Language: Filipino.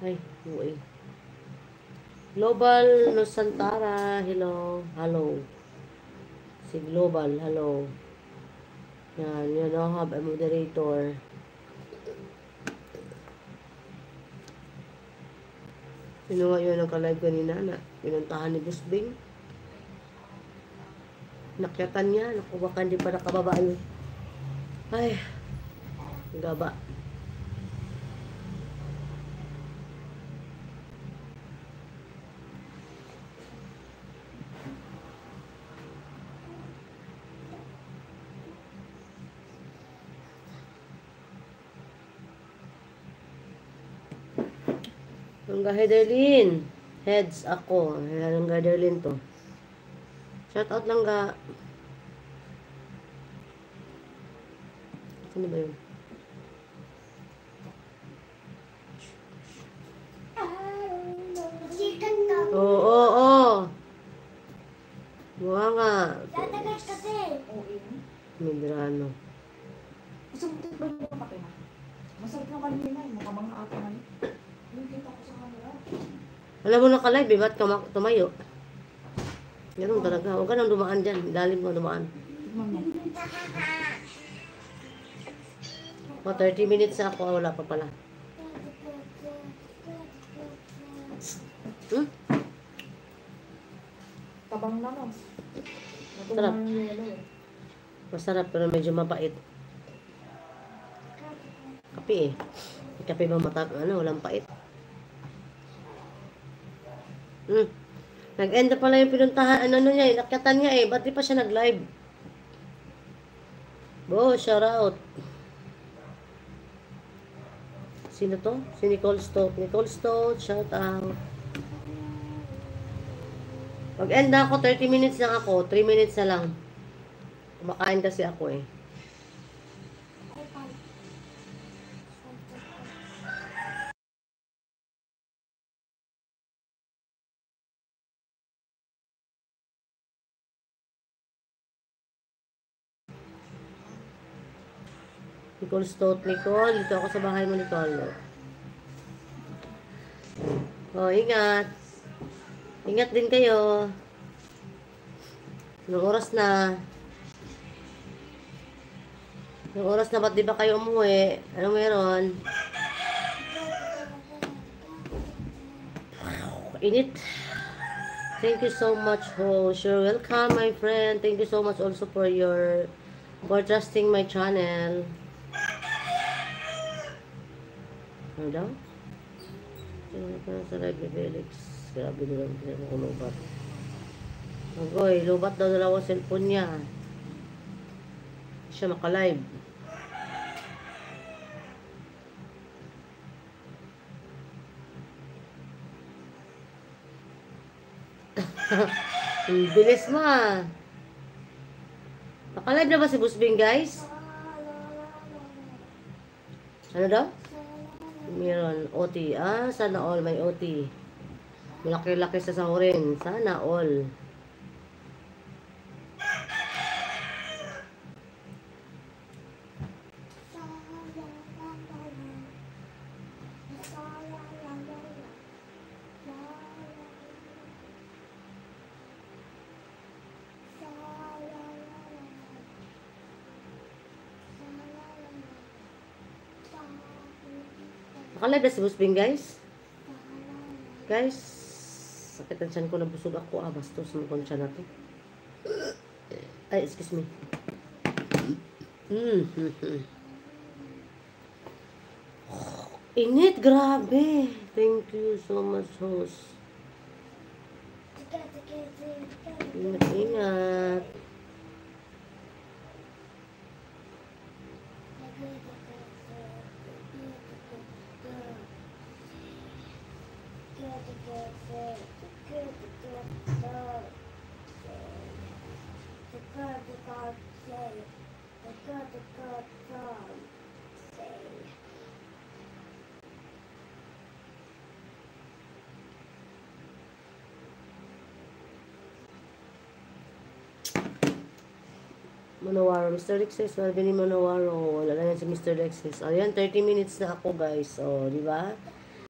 Ay, uwi. Global Nusantara, hello. Hello. Si Global, hello. Yan, you know, have a moderator. Sino nga yun ang ka-live kanina na pinuntahan ni Busbing? Nakyatan niya. Naku, baka hindi pa nakababa yun. Ay, gaba. Hangga Heatherlyn. Heads ako. Hangga Heatherlyn to. Shout out lang ga. Sino ba yun? Oo, oo, oo. Buha nga. Tatagal kasi. Medrano. Masarap ba yung kape na? Masarap na kanina eh. Mukha mga ata na yung kita ko sa camera. Alam mo na ka-live, eh, ba't ka tumayo? Ganun talaga. Huwag ka nang dumaan dyan. Lalim mo dumaan. Tignan mo. O, 30 minutes na ako. Wala pa pala. Hmm? Tabang na no. Sarap. Natulang yung yelo eh. Masarap pero medyo mapait. Kape eh. Kape bang walang pait. Nag-end na pala yung pinuntahan, niya eh, nakyatan niya eh. Ba't di pa siya nag-live? Bo, shout out. Sino to? Si Nicole Stoke. Nicole Stoke, shout out. Mag-end na ako, 30 minutes lang ako. 3 minutes na lang. Kumakain kasi ako eh. Nicole Stout, Nicole. Dito ako sa bahay mo, Nicole. Oh, ingat. Ingat din kayo. Anong oras na? Anong oras na? Ba't di ba kayo umuwi? Anong meron? Init. Thank you so much, host. You're welcome, my friend. Thank you so much also for trusting my channel. Ano daw? Sino pa sa live ni Felix? Grabe doon ang lubat. Agoy, lubat daw dalawa cellphone niya. Siya maka-live. Bilis mo ah. Naka-live na ba si Busbing, guys? Ano daw? Meron OT. Ah, sana all may OT. Malaki-laki sa sahurin. Sana all. Naka-live na si Busbing, guys. Guys, sakit ang tiyan ko, nabusog ako. Ah, bastos mo kong tiyan na to. Ay, excuse me. Init, grabe. Thank you so much, host. Ingat, ingat. Manowaro, Mr. Lexus, Marvin Manowaro. Wala na yan si Mr. Lexus. Ayan, 30 minutes na ako, guys. O, di ba?